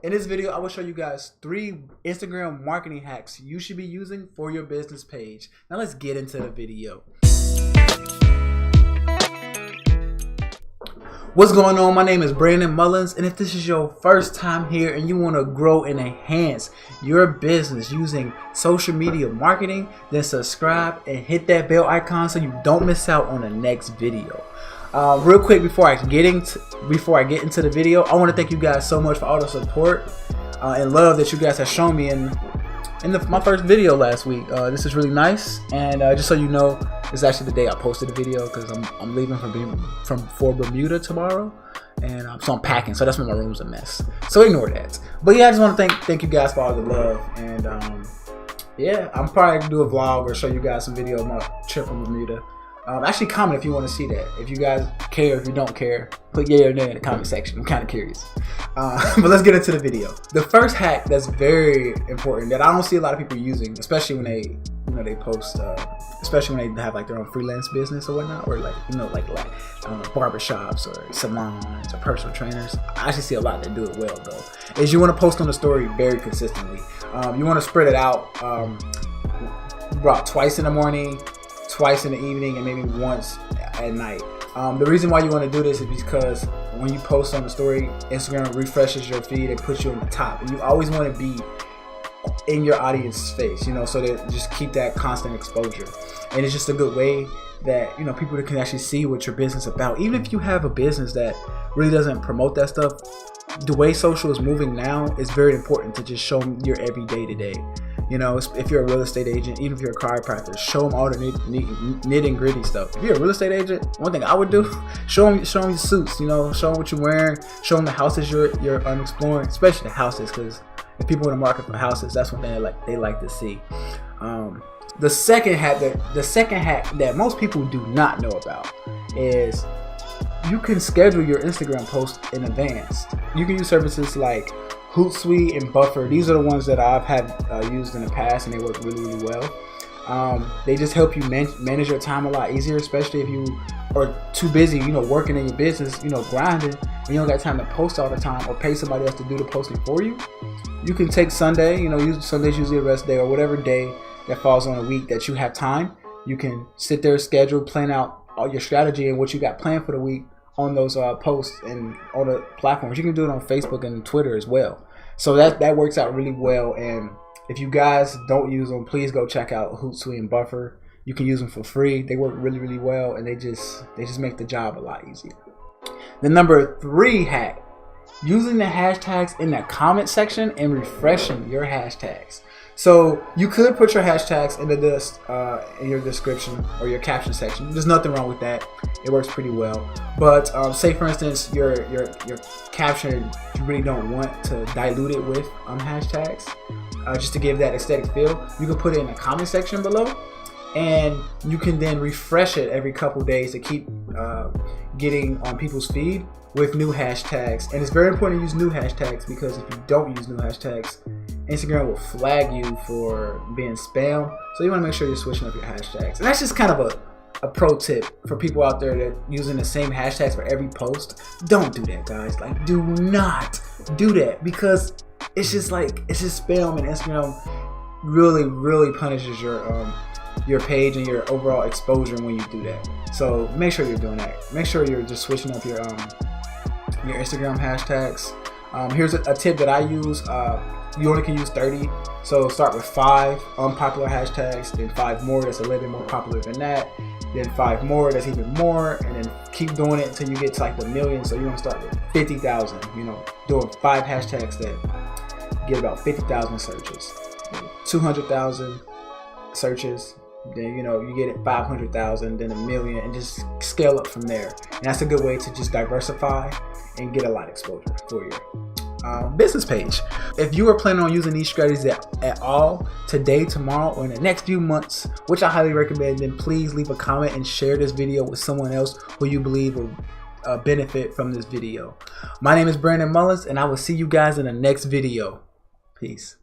In this video, I will show you guys 3 Instagram marketing hacks you should be using for your business page. Now let's get into the video. What's going on? My name is Brandon Mullins, and if this is your first time here and you want to grow and enhance your business using social media marketing, then subscribe and hit that bell icon so you don't miss out on the next video. Real quick before I get into the video, I want to thank you guys so much for all the support and love that you guys have shown me in my first video last week. This is really nice, and just so you know, it's actually the day I posted the video because I'm leaving for Bermuda tomorrow, and so I'm packing, so that's why my room's a mess. So ignore that. But yeah, I just want to thank you guys for all the love, and yeah, I'm probably gonna do a vlog or show you guys some video of my trip from Bermuda. Actually, comment if you want to see that. If you guys care, if you don't care, put yay or nay in the comment section. I'm kind of curious. But let's get into the video. The first hack that's very important that I don't see a lot of people using, especially when they post, especially when they have like their own freelance business or whatnot, or like barbershops or salons or personal trainers. I actually see a lot that do it well though. Is you want to post on the story very consistently. You want to spread it out about twice in the morning, twice in the evening, and maybe once at night. The reason why you want to do this is because when you post on the story, Instagram refreshes your feed and puts you on the top, and you always want to be in your audience's face, so that just keep that constant exposure. And it's just a good way that people can actually see what your business is about. Even if you have a business that really doesn't promote that stuff, the way social is moving now, it's very important to just show them your everyday to day. If you're a real estate agent, even if you're a chiropractor, show them all the nitty and gritty stuff. If you're a real estate agent, one thing I would do, show them your suits, show them what you're wearing, show them the houses you're exploring, especially the houses, because if people in the market for houses, that's one thing they like to see. The second hack that most people do not know about is you can schedule your Instagram posts in advance. You can use services like Hootsuite and Buffer. These are the ones that I've had used in the past, and they work really, really well. They just help you manage your time a lot easier, especially if you are too busy, working in your business, grinding, and you don't got time to post all the time or pay somebody else to do the posting for you. You can take Sunday, Sunday's usually a rest day, or whatever day that falls on a week that you have time. You can sit there, schedule, plan out all your strategy and what you got planned for the week on those posts and on the platforms. You can do it on Facebook and Twitter as well. So that works out really well. And if you guys don't use them, please go check out Hootsuite and Buffer. You can use them for free. They work really, really well, and they just make the job a lot easier. The number 3 hack: using the hashtags in the comment section and refreshing your hashtags. So you could put your hashtags in your description or your caption section. There's nothing wrong with that. It works pretty well. But say for instance your caption, you really don't want to dilute it with hashtags, just to give that aesthetic feel. You can put it in the comment section below, and you can then refresh it every couple days to keep getting on people's feed with new hashtags. And it's very important to use new hashtags, because if you don't use new hashtags, Instagram will flag you for being spam. So you want to make sure you're switching up your hashtags. And that's just kind of a pro tip for people out there that using the same hashtags for every post. Don't do that, guys. Like, do not do that, because it's just spam, and Instagram really, really punishes your page and your overall exposure when you do that. So make sure you're doing that. Make sure you're just switching up your Instagram hashtags. Here's a tip that I use. You only can use 30, so start with 5 unpopular hashtags, then 5 more that's a little bit more popular than that, then 5 more that's even more, and then keep doing it until you get to like the million. So you want to start with 50,000, doing 5 hashtags that get about 50,000 searches, 200,000 searches, then you get it 500,000, then a million, and just scale up from there. And that's a good way to just diversify and get a lot of exposure for your business page. If you are planning on using these strategies at all today, tomorrow, or in the next few months, which I highly recommend, then please leave a comment and share this video with someone else who you believe will benefit from this video. My name is Brandon Mullins, and I will see you guys in the next video. Peace.